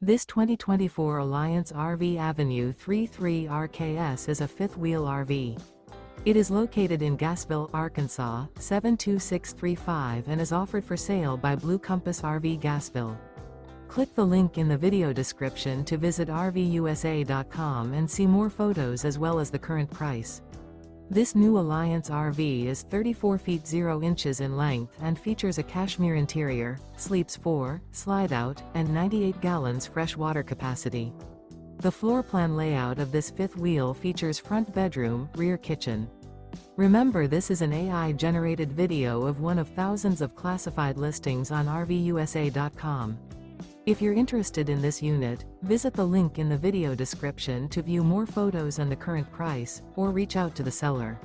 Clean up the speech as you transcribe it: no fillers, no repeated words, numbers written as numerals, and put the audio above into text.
This 2024 Alliance RV Avenue 33 RKS is a fifth-wheel RV. It is located in Gassville, Arkansas, 72635 and is offered for sale by Blue Compass RV Gassville. Click the link in the video description to visit RVUSA.com and see more photos as well as the current price. This new Alliance RV is 34 feet 0 inches in length and features a CASHMERE interior, sleeps 4, Slideout, and 98 gallons fresh water capacity. The floor plan layout of this fifth wheel features front bedroom, rear kitchen. Remember, this is an AI-generated video of one of thousands of classified listings on RVUSA.com. If you're interested in this unit, visit the link in the video description to view more photos and the current price, or reach out to the seller.